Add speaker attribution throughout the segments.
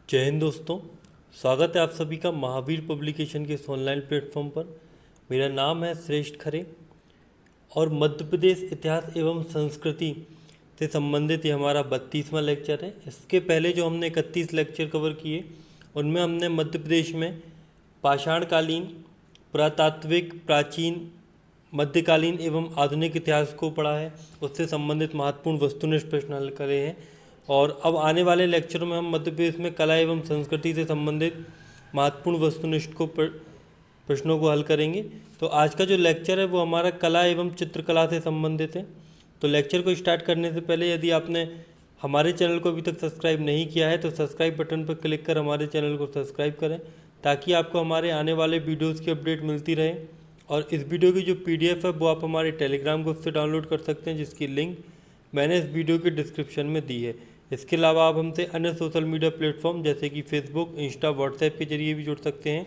Speaker 1: जय हिंद दोस्तों। स्वागत है आप सभी का महावीर पब्लिकेशन के इस ऑनलाइन प्लेटफॉर्म पर। मेरा नाम है श्रेष्ठ खरे और मध्य प्रदेश इतिहास एवं संस्कृति से संबंधित ये हमारा 32वां लेक्चर है। इसके पहले जो हमने 31 लेक्चर कवर किए उनमें हमने मध्य प्रदेश में पाषाणकालीन, पुरातात्विक, प्राचीन, मध्यकालीन एवं आधुनिक इतिहास को पढ़ा है। उससे संबंधित महत्वपूर्ण वस्तुनिष्ठ प्रश्न हल करे हैं और अब आने वाले लेक्चरों में हम मध्य प्रदेश में कला एवं संस्कृति से संबंधित महत्वपूर्ण वस्तुनिष्ठ प्रश्नों को हल करेंगे। तो आज का जो लेक्चर है वो हमारा कला एवं चित्रकला से संबंधित है। तो लेक्चर को स्टार्ट करने से पहले यदि आपने हमारे चैनल को अभी तक सब्सक्राइब नहीं किया है तो सब्सक्राइब बटन पर क्लिक कर हमारे चैनल को सब्सक्राइब करें ताकि आपको हमारे आने वाले वीडियोस की अपडेट मिलती रहे। और इस वीडियो की जो PDF है वो आप हमारे टेलीग्राम ग्रुप से डाउनलोड कर सकते हैं, जिसकी लिंक मैंने इस वीडियो के डिस्क्रिप्शन में दी है। इसके अलावा आप हमसे अन्य सोशल मीडिया प्लेटफॉर्म जैसे कि फेसबुक, इंस्टा, व्हाट्सएप के जरिए भी जुड़ सकते हैं।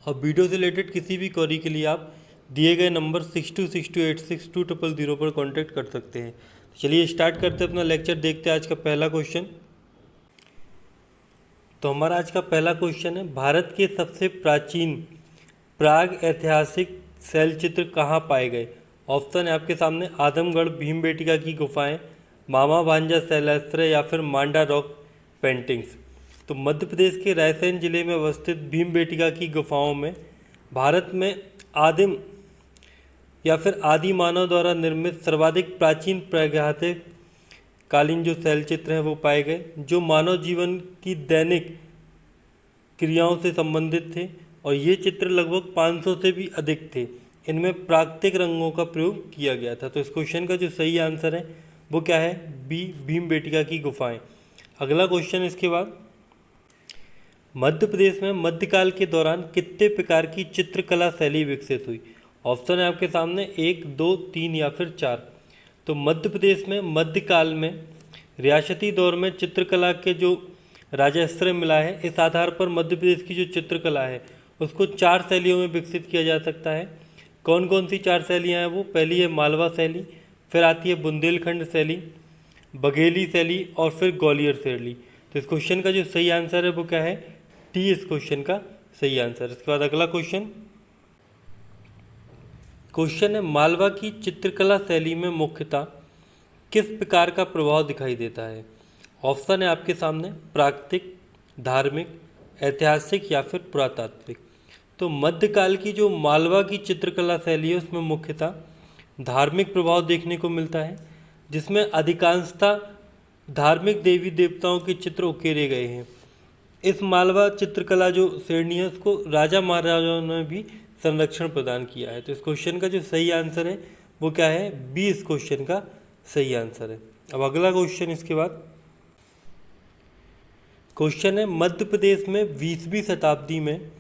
Speaker 1: और वीडियो से रिलेटेड किसी भी क्वेरी के लिए आप दिए गए नंबर 6262862000 पर कॉन्टैक्ट कर सकते हैं। चलिए स्टार्ट करते हैं अपना लेक्चर। देखते हैं आज का पहला क्वेश्चन। तो हमारा आज का पहला क्वेश्चन है, भारत के सबसे प्राचीन प्राग ऐतिहासिक शैलचित्र कहाँ पाए गए? ऑप्शन है आपके सामने आजमगढ़, भीमबेटका की गुफाएं, मामा भांजा शैलाश्रय या फिर मांडा रॉक पेंटिंग्स। तो मध्य प्रदेश के रायसेन जिले में अवस्थित भीमबेटका की गुफाओं में भारत में आदिम या फिर आदि मानव द्वारा निर्मित सर्वाधिक प्राचीन प्रागैतिहासिक कालीन जो शैलचित्र हैं वो पाए गए, जो मानव जीवन की दैनिक क्रियाओं से संबंधित थे और ये चित्र लगभग 500 से भी अधिक थे। इनमें प्राकृतिक रंगों का प्रयोग किया गया था। तो इस क्वेश्चन का जो सही आंसर है वो क्या है? बी, भीमबेटका की गुफाएं। अगला क्वेश्चन इसके बाद, मध्य प्रदेश में मध्यकाल के दौरान कितने प्रकार की चित्रकला शैली विकसित हुई? ऑप्शन है आपके सामने 1, 2, 3 या फिर 4। तो मध्य प्रदेश में मध्यकाल में रियासती दौर में चित्रकला के जो राजाश्रय मिला है, इस आधार पर मध्य प्रदेश की जो चित्रकला है उसको 4 शैलियों में विकसित किया जा सकता है। कौन कौन सी 4 शैलियाँ हैं वो? पहली है मालवा शैली, फिर आती है बुंदेलखंड शैली, बघेली शैली और फिर ग्वालियर शैली। तो इस क्वेश्चन का जो सही आंसर है वो क्या है? टी इस क्वेश्चन का सही आंसर। इसके बाद अगला क्वेश्चन है, मालवा की चित्रकला शैली में मुख्यतः किस प्रकार का प्रभाव दिखाई देता है? ऑप्शन है आपके सामने प्राकृतिक, धार्मिक, ऐतिहासिक या फिर पुरातात्विक। तो मध्यकाल की जो मालवा की चित्रकला शैली है उसमें मुख्यतः धार्मिक प्रभाव देखने को मिलता है, जिसमें अधिकांशतः धार्मिक देवी देवताओं के चित्र उकेरे गए हैं। इस मालवा चित्रकला जो श्रेणी है उसको राजा महाराजाओं ने भी संरक्षण प्रदान किया है। तो इस क्वेश्चन का जो सही आंसर है वो क्या है? बी इस क्वेश्चन का सही आंसर है। अब अगला क्वेश्चन इसके बाद क्वेश्चन है, मध्य प्रदेश में 20वीं शताब्दी में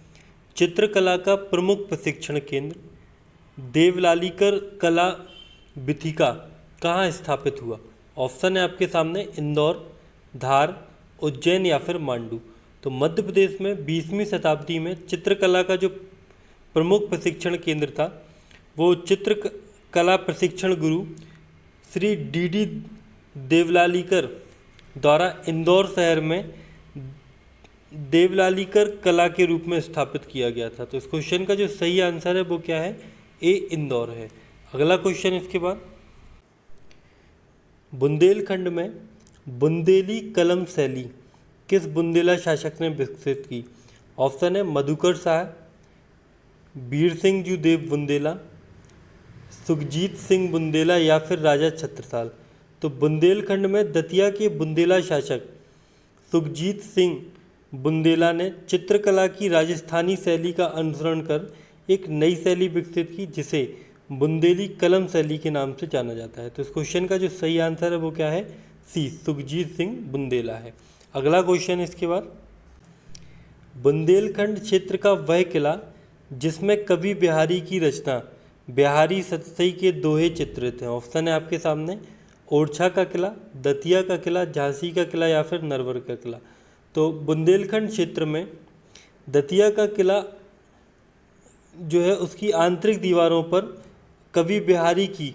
Speaker 1: चित्रकला का प्रमुख प्रशिक्षण केंद्र देवलालीकर कला विथिका कहाँ स्थापित हुआ? ऑप्शन है आपके सामने इंदौर, धार, उज्जैन या फिर मांडू। तो मध्य प्रदेश में 20वीं शताब्दी में चित्रकला का जो प्रमुख प्रशिक्षण केंद्र था वो चित्रकला प्रशिक्षण गुरु श्री D.D. देवलालीकर द्वारा इंदौर शहर में देवलालीकर कला के रूप में स्थापित किया गया था। तो इस क्वेश्चन का जो सही आंसर है वो क्या है? ए, इंदौर है। अगला क्वेश्चन इसके बाद, बुंदेलखंड में बुंदेली कलम शैली किस बुंदेला शासक ने विकसित की? ऑप्शन है मधुकर शाह, वीर सिंह जी देव बुंदेला, सुखजीत सिंह बुंदेला या फिर राजा छत्रसाल। तो बुंदेलखंड में दतिया के बुंदेला शासक सुखजीत सिंह बुंदेला ने चित्रकला की राजस्थानी शैली का अनुसरण कर एक नई शैली विकसित की जिसे बुंदेली कलम शैली के नाम से जाना जाता है। तो इस क्वेश्चन का जो सही आंसर है वो क्या है? सी, सुखजीत सिंह बुंदेला है। अगला क्वेश्चन इसके बाद, बुंदेलखंड क्षेत्र का वह किला जिसमें कवि बिहारी की रचना बिहारी सतसई के दोहे चित्रित हैं। ऑप्शन है आपके सामने ओरछा का किला, दतिया का किला, झांसी का किला या फिर नरवर का किला। तो बुंदेलखंड क्षेत्र में दतिया का किला जो है उसकी आंतरिक दीवारों पर कवि बिहारी की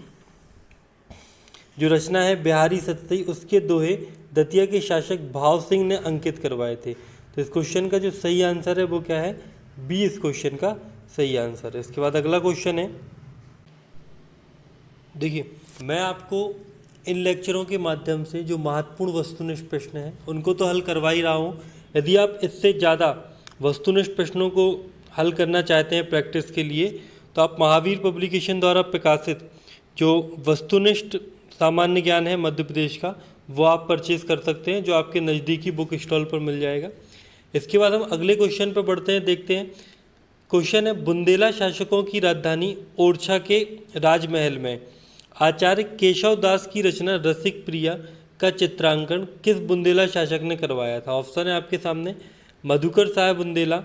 Speaker 1: जो रचना है बिहारी सतसई उसके दोहे दतिया के शासक भाव सिंह ने अंकित करवाए थे। तो इस क्वेश्चन का जो सही आंसर है वो क्या है, बी इस क्वेश्चन का सही आंसर है। इसके बाद अगला क्वेश्चन है, देखिए मैं आपको इन लेक्चरों के माध्यम से जो महत्वपूर्ण वस्तुनिष्ठ प्रश्न हैं उनको तो हल करवा ही रहा हूँ। यदि आप इससे ज़्यादा वस्तुनिष्ठ प्रश्नों को हल करना चाहते हैं प्रैक्टिस के लिए, तो आप महावीर पब्लिकेशन द्वारा प्रकाशित जो वस्तुनिष्ठ सामान्य ज्ञान है मध्य प्रदेश का, वो आप परचेज कर सकते हैं, जो आपके नज़दीकी बुक स्टॉल पर मिल जाएगा। इसके बाद हम अगले क्वेश्चन पर बढ़ते हैं, देखते हैं। क्वेश्चन है, बुंदेला शासकों की राजधानी ओरछा के राजमहल में आचार्य केशव दास की रचना रसिक प्रिया का चित्रांकन किस बुंदेला शासक ने करवाया था? ऑप्शन है आपके सामने, मधुकर साहब बुंदेला,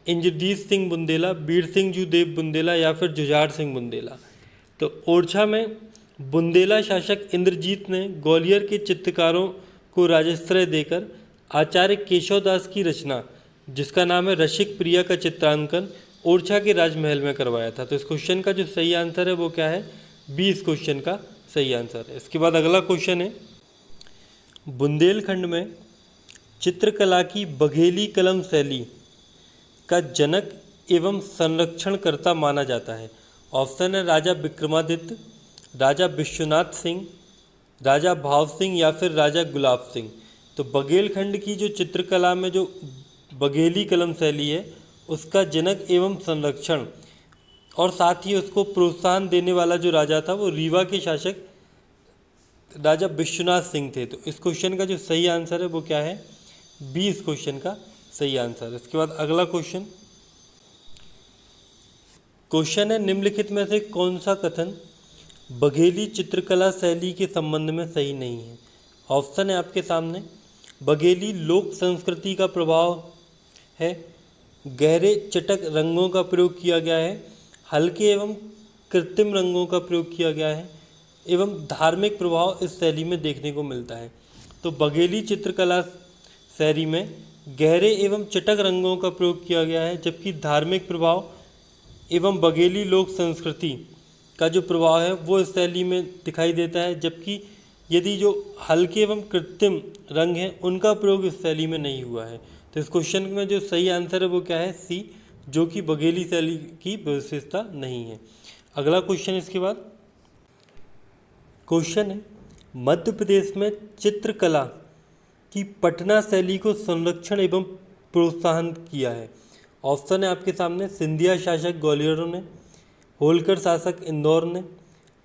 Speaker 1: इंद्रजीत सिंह बुंदेला, बीर सिंह जू देव बुंदेला या फिर जुझार सिंह बुंदेला। तो ओरछा में बुंदेला शासक इंद्रजीत ने ग्वालियर के चित्रकारों को राजश्रय देकर आचार्य केशव दास की रचना जिसका नाम है रसिक प्रिया का चित्रांकन ओरछा के राजमहल में करवाया था। तो इस क्वेश्चन का जो सही आंसर है वो क्या है, बी इस क्वेश्चन का सही आंसर है। इसके बाद अगला क्वेश्चन है, बुंदेलखंड में चित्रकला की बघेली कलम शैली का जनक एवं संरक्षणकर्ता माना जाता है। ऑप्शन है राजा विक्रमादित्य, राजा विश्वनाथ सिंह, राजा भाव सिंह या फिर राजा गुलाब सिंह। तो बघेलखंड की जो चित्रकला में जो बघेली कलम शैली है उसका जनक एवं संरक्षण और साथ ही उसको प्रोत्साहन देने वाला जो राजा था वो रीवा के शासक राजा विश्वनाथ सिंह थे। तो इस क्वेश्चन का जो सही आंसर है वो क्या है, बी इस क्वेश्चन का सही आंसर है। इसके बाद अगला क्वेश्चन है, निम्नलिखित में से कौन सा कथन बघेली चित्रकला शैली के संबंध में सही नहीं है? ऑप्शन है आपके सामने, बघेली लोक संस्कृति का प्रभाव है, गहरे चटक रंगों का प्रयोग किया गया है, हल्के एवं कृत्रिम रंगों का प्रयोग किया गया है एवं धार्मिक प्रभाव इस शैली में देखने को मिलता है। तो बघेली चित्रकला शैली में गहरे एवं चटक रंगों का प्रयोग किया गया है, जबकि धार्मिक प्रभाव एवं बघेली लोक संस्कृति का जो प्रभाव है वो इस शैली में दिखाई देता है, जबकि यदि जो हल्के एवं कृत्रिम रंग हैं उनका प्रयोग इस शैली में नहीं हुआ है। तो इस क्वेश्चन में जो सही आंसर है वो क्या है, सी, जो कि बघेली शैली की विशेषता नहीं है। अगला क्वेश्चन इसके बाद क्वेश्चन है, मध्य प्रदेश में चित्रकला की पटना शैली को संरक्षण एवं प्रोत्साहन किया है। ऑप्शन है आपके सामने, सिंधिया शासक ग्वालियर ने, होलकर शासक इंदौर ने,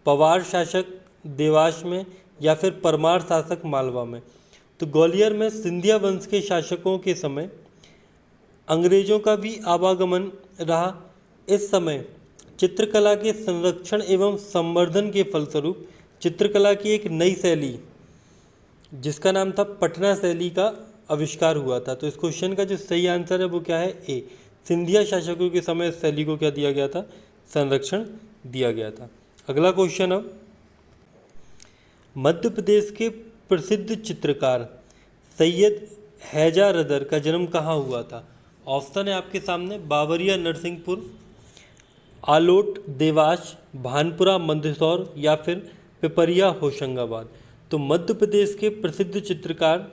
Speaker 1: पवार शासक देवास में या फिर परमार शासक मालवा में। तो ग्वालियर में सिंधिया वंश के शासकों के समय अंग्रेजों का भी आवागमन रहा। इस समय चित्रकला के संरक्षण एवं संवर्धन के फलस्वरूप चित्रकला की एक नई शैली जिसका नाम था पटना शैली का आविष्कार हुआ था। तो इस क्वेश्चन का जो सही आंसर है वो क्या है, ए, सिंधिया शासकों के समय इस शैली को क्या दिया गया था, संरक्षण दिया गया था। अगला क्वेश्चन अब, मध्य प्रदेश के प्रसिद्ध चित्रकार सैयद हैजा-रदर का जन्म कहाँ हुआ था? ऑप्शन है आपके सामने, बावरिया नरसिंहपुर, आलोट देवास, भानपुरा मंदसौर या फिर पिपरिया होशंगाबाद। तो मध्य प्रदेश के प्रसिद्ध चित्रकार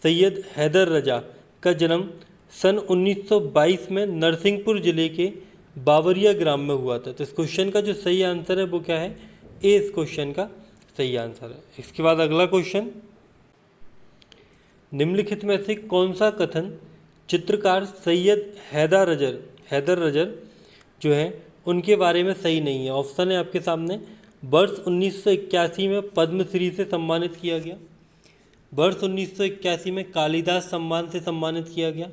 Speaker 1: सैयद हैदर रजा का जन्म सन 1922 में नरसिंहपुर जिले के बावरिया ग्राम में हुआ था। तो इस क्वेश्चन का जो सही आंसर है वो क्या है, ए इस क्वेश्चन का सही आंसर है। इसके बाद अगला क्वेश्चन, निम्नलिखित में से कौन सा कथन चित्रकार सैयद हैदर रजर जो है उनके बारे में सही नहीं है? ऑप्शन है आपके सामने, वर्ष 1981 में पद्मश्री से सम्मानित किया गया, वर्ष 1981 में कालिदास सम्मान से सम्मानित किया गया,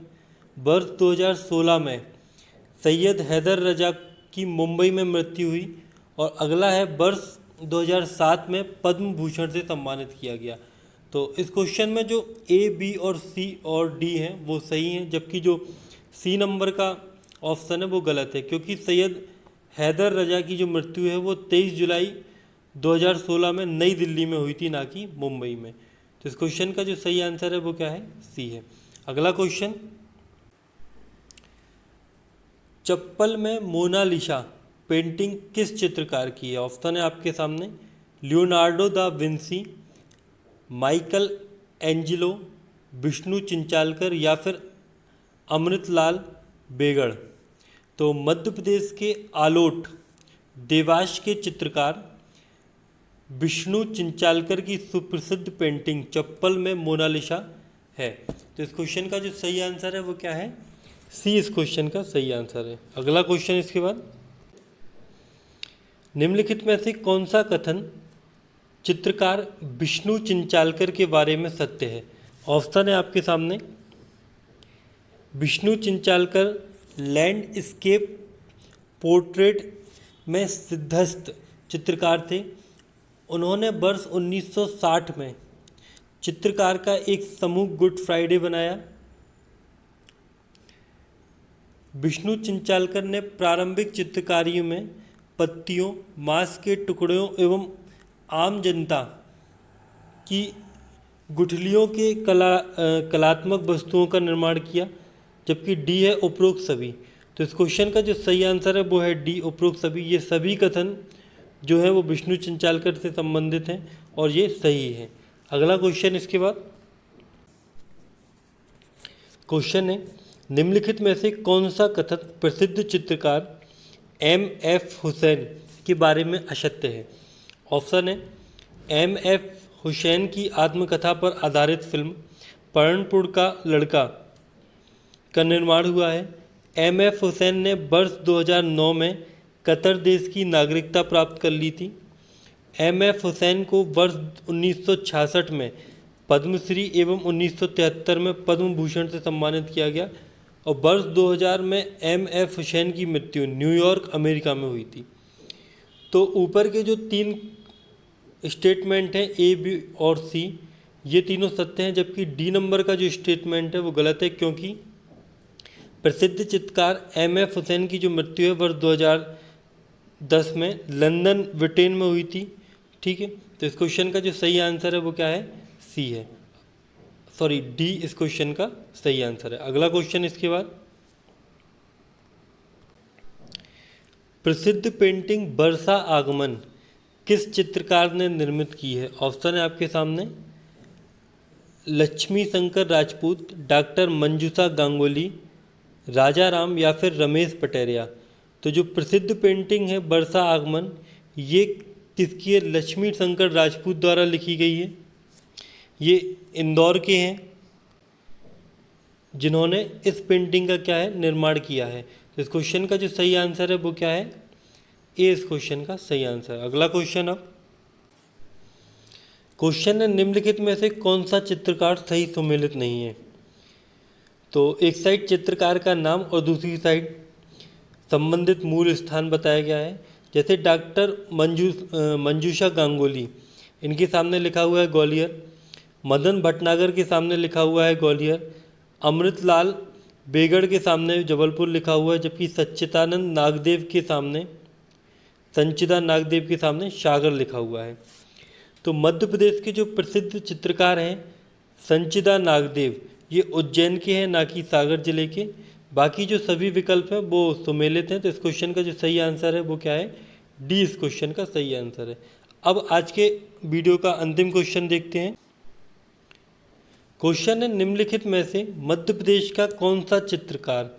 Speaker 1: वर्ष 2016 में सैयद हैदर रजा की मुंबई में मृत्यु हुई और अगला है वर्ष 2007 में पद्म भूषण से सम्मानित किया गया। तो इस क्वेश्चन में जो ए, बी और सी और डी हैं वो सही हैं, जबकि जो सी नंबर का ऑप्शन है वो गलत है, क्योंकि सैयद हैदर रजा की जो मृत्यु है वो 23 जुलाई 2016 में नई दिल्ली में हुई थी, ना कि मुंबई में। तो इस क्वेश्चन का जो सही आंसर है वो क्या है, सी है। अगला क्वेश्चन, चप्पल में मोनालिसा पेंटिंग किस चित्रकार की है? ऑप्शन है आपके सामने, Leonardo da Vinci, Michelangelo, Vishnu Chinchalkar या फिर अमृतलाल बेगड़। तो मध्य प्रदेश के आलोट देवास के चित्रकार विष्णु चिंचालकर की सुप्रसिद्ध पेंटिंग चप्पल में मोनालिसा है। तो इस क्वेश्चन का जो सही आंसर है वो क्या है? सी इस क्वेश्चन का सही आंसर है। अगला क्वेश्चन इसके बाद, निम्नलिखित में से कौन सा कथन चित्रकार विष्णु चिंचालकर के बारे में सत्य है? ऑप्शन है आपके सामने। विष्णु चिंचालकर लैंडस्केप पोर्ट्रेट में सिद्धस्त चित्रकार थे। उन्होंने वर्ष 1960 में चित्रकार का एक समूह गुड फ्राइडे बनाया। विष्णु चिंचालकर ने प्रारंभिक चित्रकारियों में पत्तियों, मांस के टुकड़ों एवं आम जनता की गुठलियों के कलात्मक वस्तुओं का निर्माण किया, जबकि डी है उपरोक्त सभी। तो इस क्वेश्चन का जो सही आंसर है वो है डी उपरोक्त सभी। ये सभी कथन जो है वो विष्णु चिंचालकर से संबंधित हैं और ये सही है। अगला क्वेश्चन इसके बाद, क्वेश्चन है निम्नलिखित में से कौन सा कथन प्रसिद्ध चित्रकार एम.एफ. हुसैन के बारे में असत्य है? ऑप्शन है एम.एफ. हुसैन की आत्मकथा पर आधारित फिल्म पर्णपुर का लड़का का निर्माण हुआ है। एम.एफ. हुसैन ने वर्ष 2009 में कतर देश की नागरिकता प्राप्त कर ली थी। एम.एफ. हुसैन को वर्ष 1966 में पद्मश्री एवं 1973 में पद्म भूषण से सम्मानित किया गया और वर्ष 2000 में एम.एफ. हुसैन की मृत्यु न्यूयॉर्क, अमेरिका में हुई थी। तो ऊपर के जो 3 स्टेटमेंट हैं ए, बी और सी, ये तीनों सत्य हैं, जबकि डी नंबर का जो स्टेटमेंट है वो गलत है, क्योंकि प्रसिद्ध चित्रकार एम.एफ. हुसैन की जो मृत्यु है वर्ष 2010 में लंदन, ब्रिटेन में हुई थी। ठीक है, तो इस क्वेश्चन का जो सही आंसर है वो क्या है? सी है, सॉरी डी इस क्वेश्चन का सही आंसर है। अगला क्वेश्चन इसके बाद, प्रसिद्ध पेंटिंग बरसा आगमन किस चित्रकार ने निर्मित की है? ऑप्शन है आपके सामने लक्ष्मी शंकर राजपूत, डॉक्टर मंजूषा गांगुली, राजा राम या फिर रमेश पटेरिया। तो जो प्रसिद्ध पेंटिंग है बरसा आगमन, ये किसकी है? लक्ष्मी शंकर राजपूत द्वारा लिखी गई है। ये इंदौर के हैं जिन्होंने इस पेंटिंग का क्या है? निर्माण किया है। तो इस क्वेश्चन का जो सही आंसर है वो क्या है? ए इस क्वेश्चन का सही आंसर है। अगला क्वेश्चन, अब क्वेश्चन है निम्नलिखित में से कौन सा चित्रकार सही सुमेलित नहीं है? तो एक साइड चित्रकार का नाम और दूसरी साइड संबंधित मूल स्थान बताया गया है। जैसे डॉक्टर मंजूषा गांगुली, इनके सामने लिखा हुआ है ग्वालियर। मदन भटनागर के सामने लिखा हुआ है ग्वालियर। अमृतलाल बेगड़ के सामने जबलपुर लिखा हुआ है, जबकि सच्चिदानंद नागदेव के सामने संचिदा नागदेव के सामने सागर लिखा हुआ है। तो मध्य प्रदेश के जो प्रसिद्ध चित्रकार हैं संचिदा नागदेव, ये उज्जैन के हैं, ना कि सागर जिले के। बाकी जो सभी विकल्प हैं वो सुमेलित हैं। तो इस क्वेश्चन का जो सही आंसर है वो क्या है? डी इस क्वेश्चन का सही आंसर है। अब आज के वीडियो का अंतिम क्वेश्चन देखते हैं। क्वेश्चन है निम्नलिखित में से मध्य प्रदेश का कौन सा चित्रकार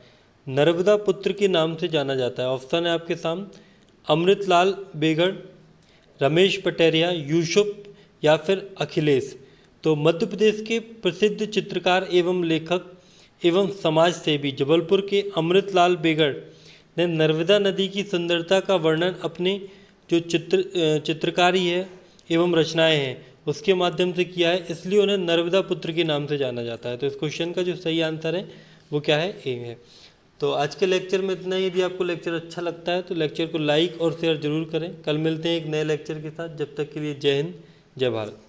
Speaker 1: नर्मदा पुत्र के नाम से जाना जाता है? ऑप्शन है आपके सामने अमृतलाल बेगड़, रमेश पटेरिया, यूसुफ या फिर अखिलेश। तो मध्य प्रदेश के प्रसिद्ध चित्रकार एवं लेखक एवं समाज सेवी जबलपुर के अमृतलाल बेगड़ ने नर्मदा नदी की सुंदरता का वर्णन अपने जो चित्रकारी है एवं रचनाएं हैं उसके माध्यम से किया है, इसलिए उन्हें नर्मदा पुत्र के नाम से जाना जाता है। तो इस क्वेश्चन का जो सही आंसर है वो क्या है? ए है। तो आज के लेक्चर में इतना ही। यदि आपको लेक्चर अच्छा लगता है तो लेक्चर को लाइक और शेयर जरूर करें। कल मिलते हैं एक नए लेक्चर के साथ। जब तक के लिए जय हिंद, जय भारत।